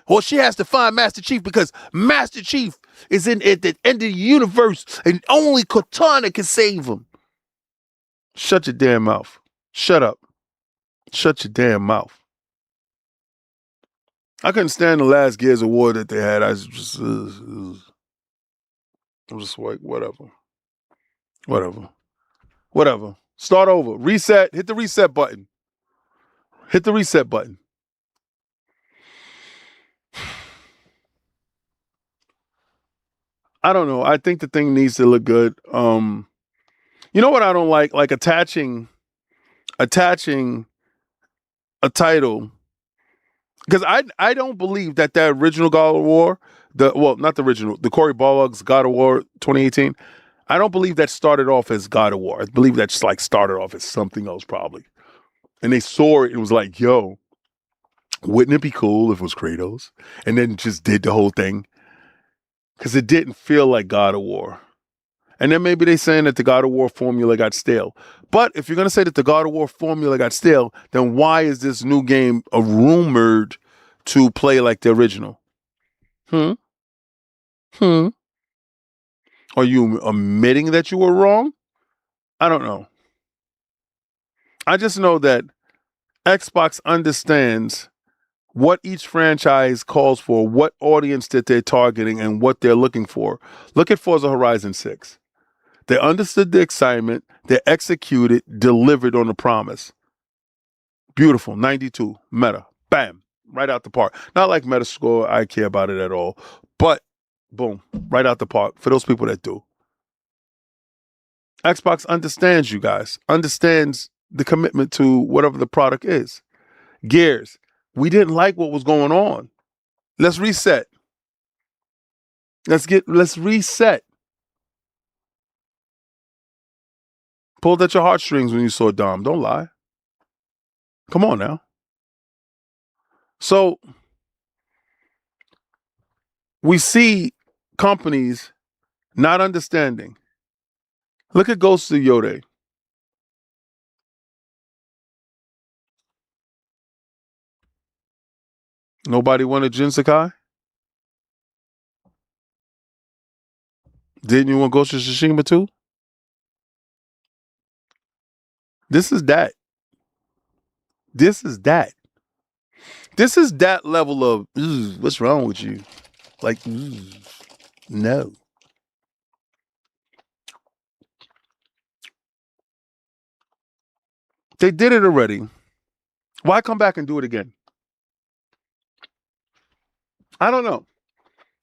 Well, she has to find Master Chief because Master Chief is at the end of the universe and only Cortana can save him. Shut your damn mouth. Shut up. Shut your damn mouth. I couldn't stand the last Gears of War that they had. I was just like, whatever. Start over. Reset. Hit the reset button. I don't know. I think the thing needs to look good. You know what I don't like? Like attaching a title. Because I don't believe that original God of War, not the original, the Cory Barlog's God of War 2018, I don't believe that started off as God of War. I believe that's like started off as something else probably. And they saw it and was like, yo, wouldn't it be cool if it was Kratos? And then just did the whole thing. Because it didn't feel like God of War. And then maybe they're saying that the God of War formula got stale. But if you're going to say that the God of War formula got stale, then why is this new game rumored to play like the original? Are you admitting that you were wrong? I don't know. I just know that Xbox understands what each franchise calls for, what audience that they're targeting, and what they're looking for. Look at Forza Horizon 6. They understood the excitement, they executed, delivered on the promise. Beautiful, 92, meta, bam, right out the park. Not like Metascore, I care about it at all, but boom, right out the park for those people that do. Xbox understands you guys, understands the commitment to whatever the product is. Gears, we didn't like what was going on. Let's reset. Let's reset. Pulled at your heartstrings when you saw Dom. Don't lie. Come on now. So we see companies not understanding. Look at Ghost of Yode. Nobody wanted Jin Sakai? Didn't you want Ghost of Tsushima too? This is that. This is that level of, what's wrong with you? Like, no. They did it already. Why come back and do it again? I don't know.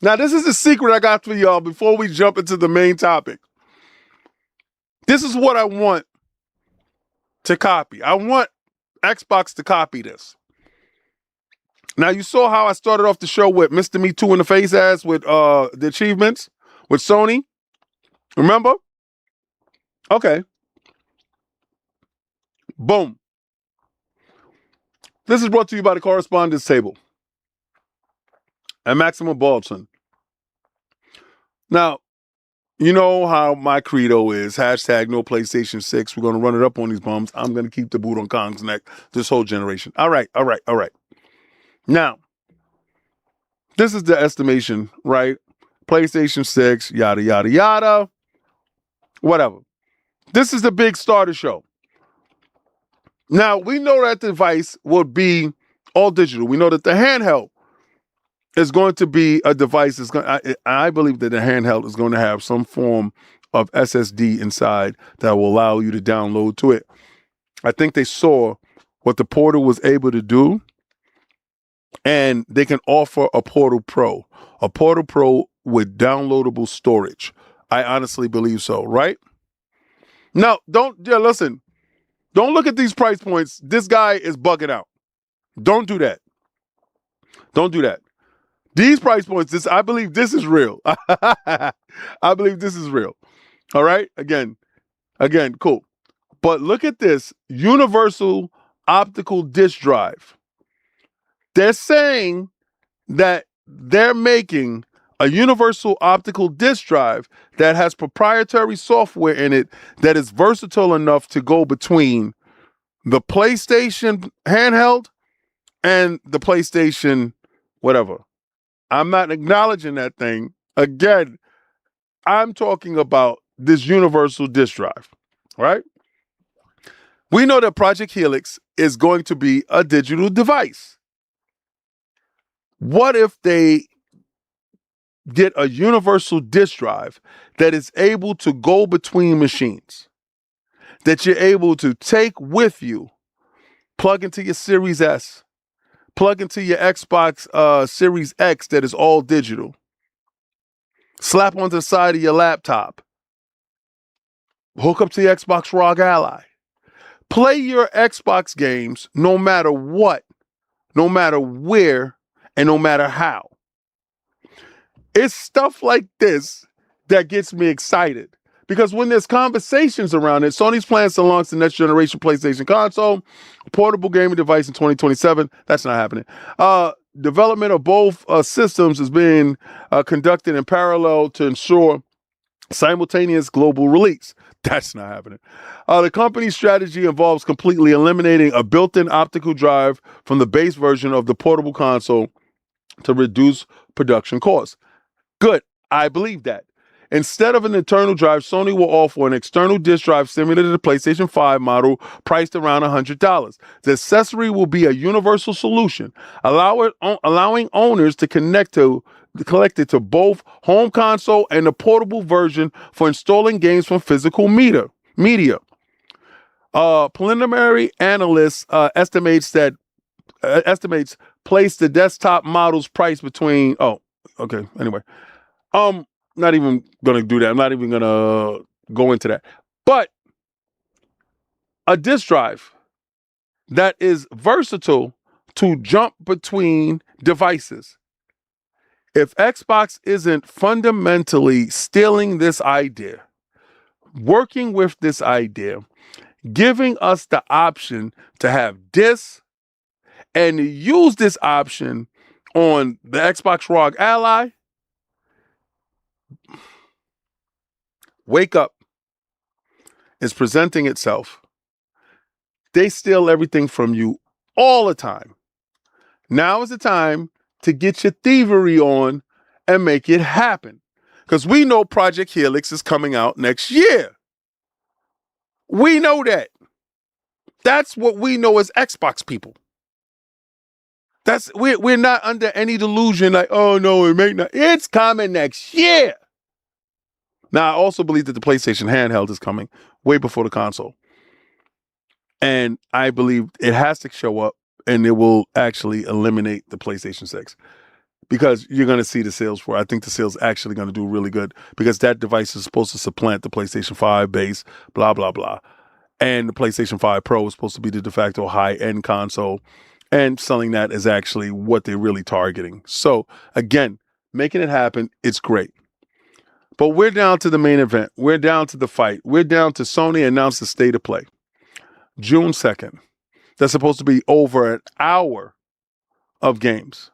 Now, this is a secret I got for y'all before we jump into the main topic. This is what I want to copy. I want Xbox to copy this. Now, you saw how I started off the show with Mr. Me Too in the face ass with the achievements with Sony. Remember? Okay. Boom. This is brought to you by the Correspondence Table and Maximum Baldson. Now, you know how my credo is, hashtag no PlayStation 6. We're going to run it up on these bums. I'm going to keep the boot on Kong's neck this whole generation. All right. Now, this is the estimation, right? PlayStation 6, yada, yada, yada. Whatever. This is the big starter show. Now, we know that device will be all digital. We know that the handheld is going to be a device. I believe that the handheld is going to have some form of SSD inside that will allow you to download to it. I think they saw what the Portal was able to do, and they can offer a Portal Pro with downloadable storage. I honestly believe so, right? Now, listen. Don't look at these price points. This guy is bugging out. Don't do that. These price points, I believe this is real. I believe this is real. All right? Again, cool. But look at this universal optical disk drive. They're saying that they're making a universal optical disk drive that has proprietary software in it that is versatile enough to go between the PlayStation handheld and the PlayStation, whatever. I'm not acknowledging that thing. Again, I'm talking about this universal disk drive, right? We know that Project Helix is going to be a digital device. What if they get a universal disk drive that is able to go between machines, that you're able to take with you, plug into your Series S, plug into your Xbox Series X that is all digital, slap onto the side of your laptop, hook up to your Xbox ROG Ally, play your Xbox games no matter what, no matter where, and no matter how. It's stuff like this that gets me excited. Because when there's conversations around it, Sony's plans to launch the next generation PlayStation console, a portable gaming device in 2027. That's not happening. Development of both systems is being conducted in parallel to ensure simultaneous global release. That's not happening. The company's strategy involves completely eliminating a built-in optical drive from the base version of the portable console to reduce production costs. Good. I believe that. Instead of an internal drive, Sony will offer an external disk drive similar to the PlayStation 5 model, priced around $100. The accessory will be a universal solution, allowing owners to connect it to both home console and the portable version for installing games from physical media. Preliminary analysts estimates place the desktop model's price between. Oh, okay. Anyway. Not even gonna do that. I'm not even gonna go into that. But a disk drive that is versatile to jump between devices. If Xbox isn't fundamentally stealing this idea, working with this idea, giving us the option to have discs and use this option on the Xbox ROG Ally, Wake Up is presenting itself. They steal everything from you all the time. Now is the time to get your thievery on and make it happen. Because we know Project Helix is coming out next year. We know that. That's what we know as Xbox people. We're not under any delusion like, oh no, it may not. It's coming next year. Now, I also believe that the PlayStation handheld is coming way before the console. And I believe it has to show up and it will actually eliminate the PlayStation 6. Because you're going to see the sales for it. I think the sales actually going to do really good because that device is supposed to supplant the PlayStation 5 base, blah, blah, blah. And the PlayStation 5 Pro is supposed to be the de facto high-end console. And selling that is actually what they're really targeting. So, again, making it happen, it's great. But we're down to the main event. We're down to the fight. We're down to Sony announced the state of play. June 2nd. That's supposed to be over an hour of games.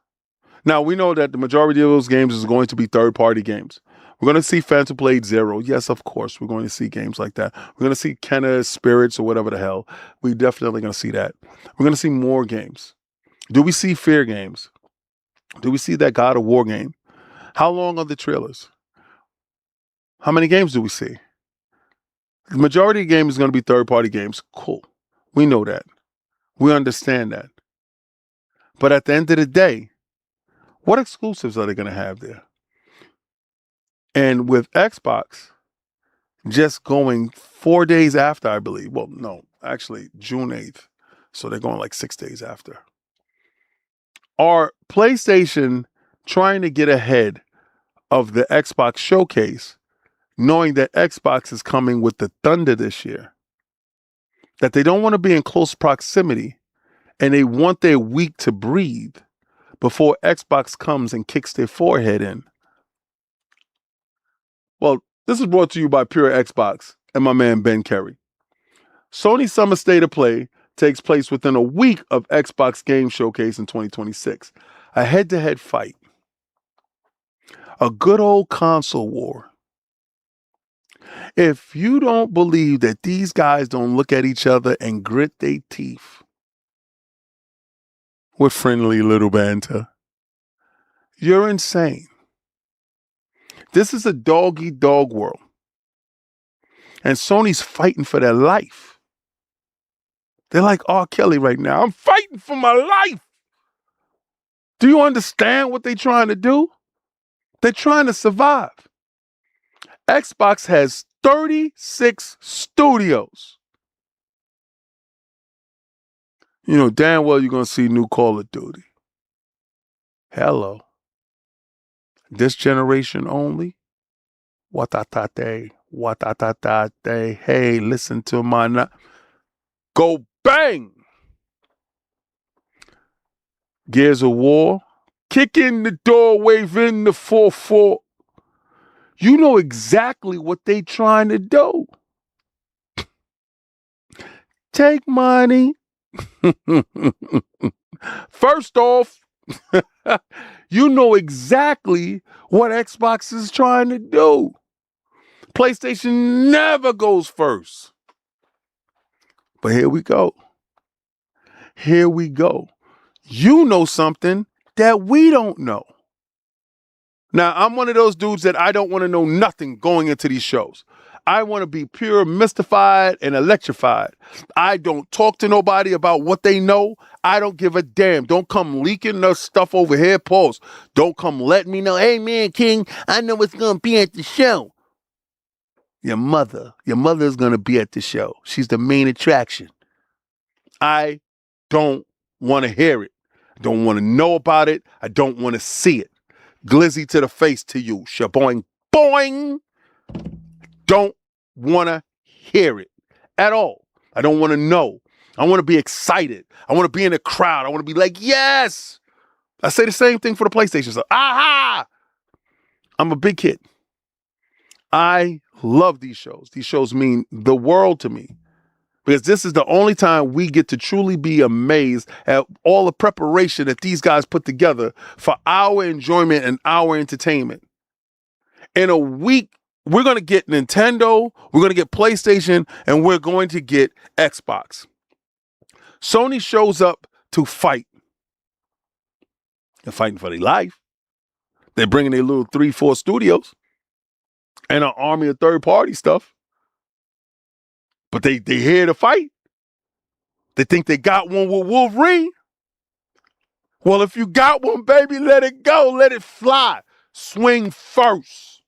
Now, we know that the majority of those games is going to be third-party games. We're going to see Phantom Blade Zero. Yes, of course, we're going to see games like that. We're going to see Kenna Spirits or whatever the hell. We're definitely going to see that. We're going to see more games. Do we see Fear games? Do we see that God of War game? How long are the trailers? How many games do we see? The majority of games is going to be third-party games. Cool. We know that. We understand that. But at the end of the day, what exclusives are they going to have there? And with Xbox just going 4 days after, I believe. Well, no, actually June 8th. So they're going like 6 days after. Are PlayStation trying to get ahead of the Xbox showcase, knowing that Xbox is coming with the thunder this year? That they don't want to be in close proximity and they want their week to breathe before Xbox comes and kicks their forehead in. Well, this is brought to you by Pure Xbox and my man Ben Kerry. Sony Summer State of Play takes place within a week of Xbox Game Showcase in 2026. A head-to-head fight. A good old console war. If you don't believe that these guys don't look at each other and grit their teeth, with friendly little banter. You're insane. This is a dog-eat-dog world. And Sony's fighting for their life. They're like R. Kelly right now. I'm fighting for my life. Do you understand what they're trying to do? They're trying to survive. Xbox has 36 studios. You know damn well you're going to see new Call of Duty. Hello. This generation only? Watatate. Watatate. Hey, listen to my... Go bang! Gears of War. Kick in the door, wave in the 4-4. You know exactly what they trying to do. Take money. First off, you know exactly what Xbox is trying to do. PlayStation never goes first. But here we go. Here we go. You know something that we don't know. Now, I'm one of those dudes that I don't want to know nothing going into these shows. I want to be pure mystified and electrified. I don't talk to nobody about what they know. I don't give a damn. Don't come leaking the stuff over here, pause. Don't come let me know, hey man, King, I know what's going to be at the show. Your mother is going to be at the show. She's the main attraction. I don't want to hear it. I don't want to know about it. I don't want to see it. Glizzy to the face to you. Shaboing, boing. Don't want to hear it at all. I don't want to know. I want to be excited. I want to be in the crowd. I want to be like, yes. I say the same thing for the PlayStation stuff. Aha! I'm a big kid. I love these shows. These shows mean the world to me. Because this is the only time we get to truly be amazed at all the preparation that these guys put together for our enjoyment and our entertainment. In a week, we're going to get Nintendo, we're going to get PlayStation, and we're going to get Xbox. Sony shows up to fight. They're fighting for their life. They're bringing their little 3-4 studios and an army of third-party stuff. But they here to fight. They think they got one with Wolverine. Well, if you got one, baby, let it go. Let it fly. Swing first.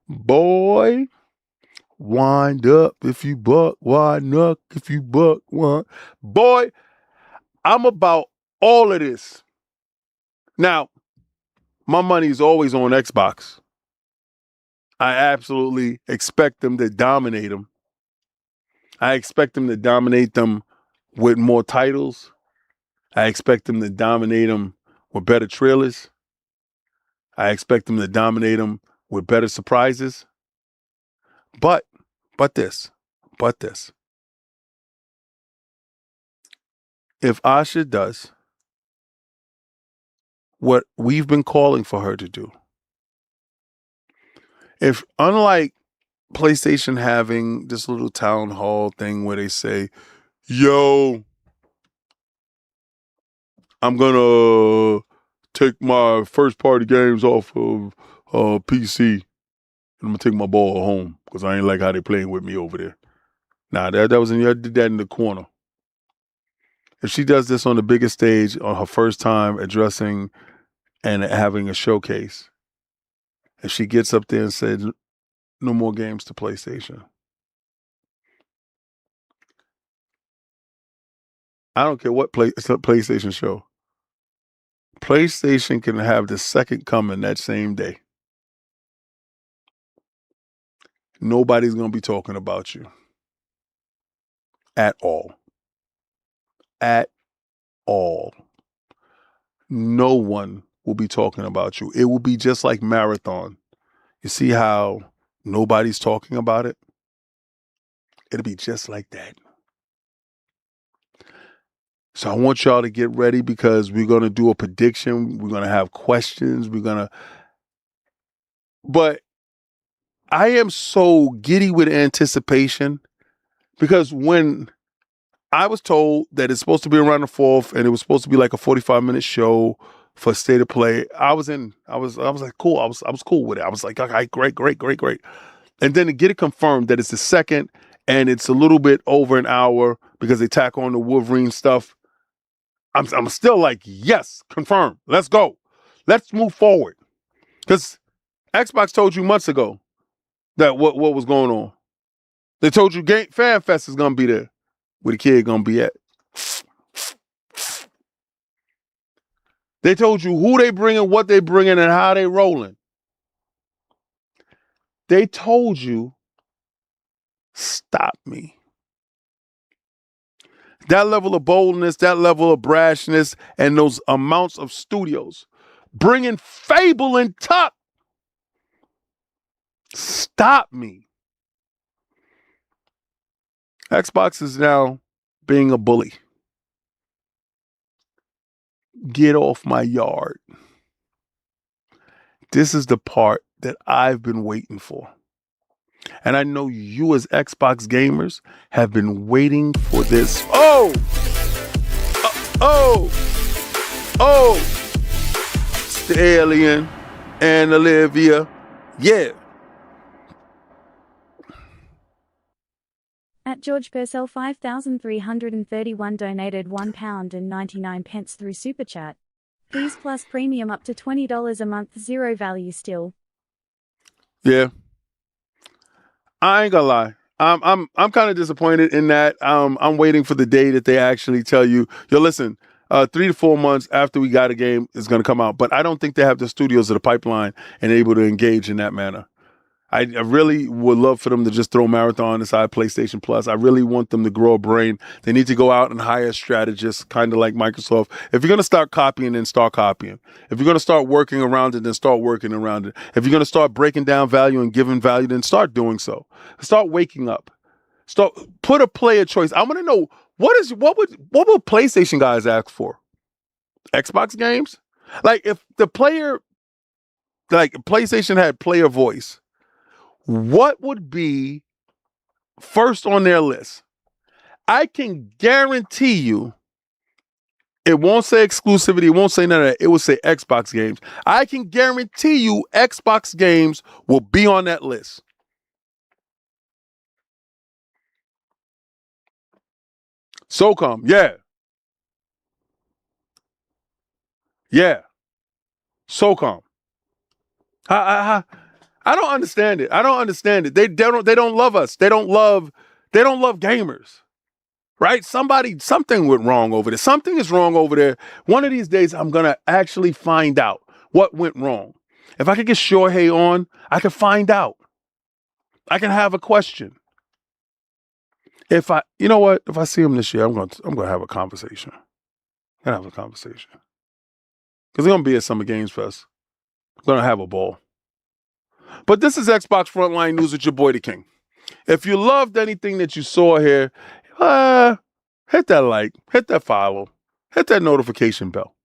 Boy, wind up if you buck, wind up if you buck, wind. Boy, I'm about all of this. Now, my money is always on Xbox. I absolutely expect them to dominate them. I expect them to dominate them with more titles. I expect them to dominate them with better trailers. I expect them to dominate them with better surprises. But this. If Asha does what we've been calling for her to do, if unlike PlayStation having this little town hall thing where they say, yo, I'm going to take my first party games off of PC and I'm going to take my ball home because I ain't like how they playing with me over there. Nah, that was I did that in the corner. If she does this on the biggest stage on her first time addressing and having a showcase, if she gets up there and says, no more games to PlayStation. I don't care what PlayStation show. PlayStation can have the second coming that same day. Nobody's going to be talking about you. At all. At all. No one will be talking about you. It will be just like Marathon. You see how nobody's talking about it? It'll be just like that. So I want y'all to get ready because we're going to do a prediction. We're going to have questions. But I am so giddy with anticipation because when I was told that it's supposed to be around the 4th, and it was supposed to be like a 45-minute show for State of Play. I was like, cool. I was cool with it. I was like, okay, great. And then to get it confirmed that it's the 2nd, and it's a little bit over an hour because they tack on the Wolverine stuff. I'm still like, yes, confirmed. Let's go. Let's move forward. Because Xbox told you months ago that what was going on. They told you Fan Fest is gonna be there. Where the kid gonna be at? They told you who they bringing, what they bringing, and how they rolling. They told you, stop me. That level of boldness, that level of brashness, and those amounts of studios bringing Fable and Tuck. Stop me. Xbox is now being a bully. Get off my yard. This is the part that I've been waiting for. And I know you as Xbox gamers have been waiting for this. Oh! It's the alien and Olivia. Yeah. At George Purcell 5,331 donated £1.99 through Super Chat. Please plus premium up to $20 a month, zero value still. Yeah. I ain't gonna lie. I'm kind of disappointed in that. I'm waiting for the day that they actually tell you, yo, listen, 3 to 4 months after we got a game is gonna come out. But I don't think they have the studios of the pipeline and able to engage in that manner. I really would love for them to just throw Marathon aside PlayStation Plus. I really want them to grow a brain. They need to go out and hire strategists, kind of like Microsoft. If you're going to start copying, then start copying. If you're going to start working around it, then start working around it. If you're going to start breaking down value and giving value, then start doing so. Start waking up. Put a player choice. I want to know what would PlayStation guys ask for? Xbox games? Like if the player, like PlayStation had player voice, what would be first on their list? I can guarantee you it won't say exclusivity. It won't say none of that. It will say Xbox games. I can guarantee you Xbox games will be on that list. SOCOM, yeah. Yeah. SOCOM. I don't understand it. I don't understand it. They don't love us. They don't love gamers. Right? Something went wrong over there. Something is wrong over there. One of these days, I'm going to actually find out what went wrong. If I could get Shohei on, I could find out. I can have a question. If I see him this year, I'm going to have a conversation. Because they're going to be at Summer Games Fest. I'm going to have a ball. But this is Xbox Frontline News with your boy, the King. If you loved anything that you saw here, hit that like, hit that follow, hit that notification bell.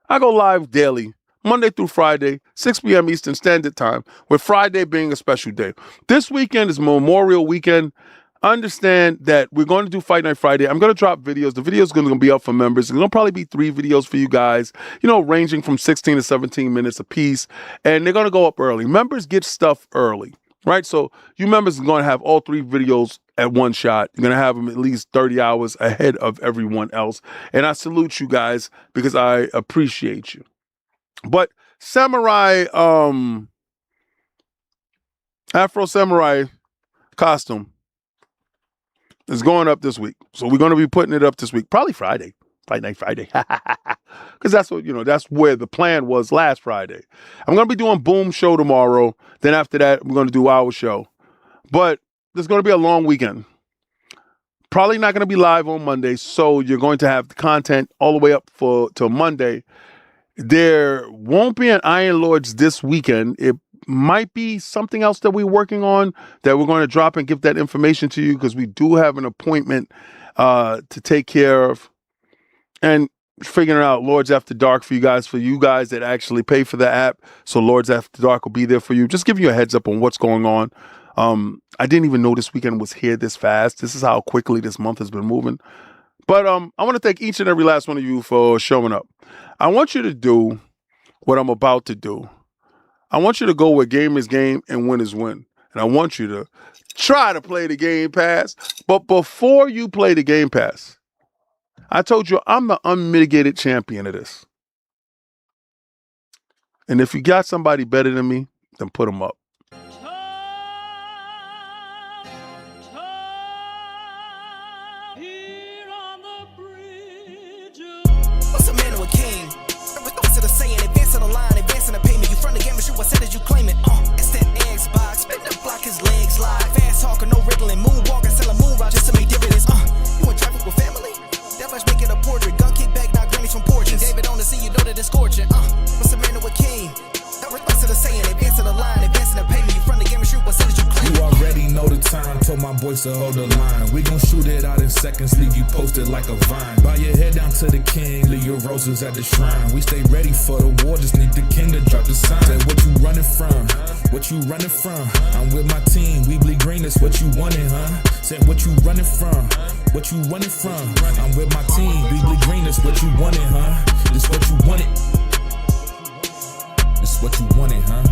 I go live daily, Monday through Friday, 6 p.m. Eastern Standard Time, with Friday being a special day. This weekend is Memorial Weekend. Understand that we're going to do Fight Night Friday. I'm going to drop videos. The video is going to be up for members. There's going to probably be 3 videos for you guys, ranging from 16 to 17 minutes a piece. And they're going to go up early. Members get stuff early, right? So you members are going to have all 3 videos at one shot. You're going to have them at least 30 hours ahead of everyone else. And I salute you guys because I appreciate you. But Samurai, Afro Samurai costume is going up this week. So we're going to be putting it up this week. Probably Friday. Fight Night Friday. Because that's what, that's where the plan was last Friday. I'm going to be doing Boom Show tomorrow. Then after that, we're going to do our show. But there's going to be a long weekend. Probably not going to be live on Monday. So you're going to have the content all the way up till Monday. There won't be an Iron Lords this weekend. It might be something else that we're working on that we're going to drop and give that information to you because we do have an appointment to take care of and figuring out Lords After Dark for you guys that actually pay for the app. So Lords After Dark will be there for you. Just give you a heads up on what's going on. I didn't even know this weekend was here this fast. This is how quickly this month has been moving. But I want to thank each and every last one of you for showing up. I want you to do what I'm about to do. I want you to go where game is game and win is win. And I want you to try to play the Game Pass. But before you play the Game Pass, I told you I'm the unmitigated champion of this. And if you got somebody better than me, then put them up. What's a man to a king? What's it a saying? Advancing the line, advancing the payment. You front the game and shoot what said as you claim it. It's that Xbox, spin the block, his legs slide. Fast talking, no wriggling, moonwalking, selling moon rock just to make dividends. You in traffic with family? That much making a portrait. Gun kick back, now grannies from porches. David on the sea, you know that it's scorching. What's a man to a king? What's it a saying? Advancing the line, advancing the payment. You front the game and shoot what said as you claim it. You already know the time, told my boys to hold the line. We gon' shoot it out in seconds, leave you posted like a vine. Bow your head down to the king, leave your roses at the shrine. We stay ready for the war, just need the king to drop the sign. Say what you running from, what you running from. I'm with my team, we bleed green, that's what you wanted, huh? Said what you running from, what you running from. I'm with my team, we bleed green, that's what you wanted, huh? This what you wanted. This what you wanted, huh?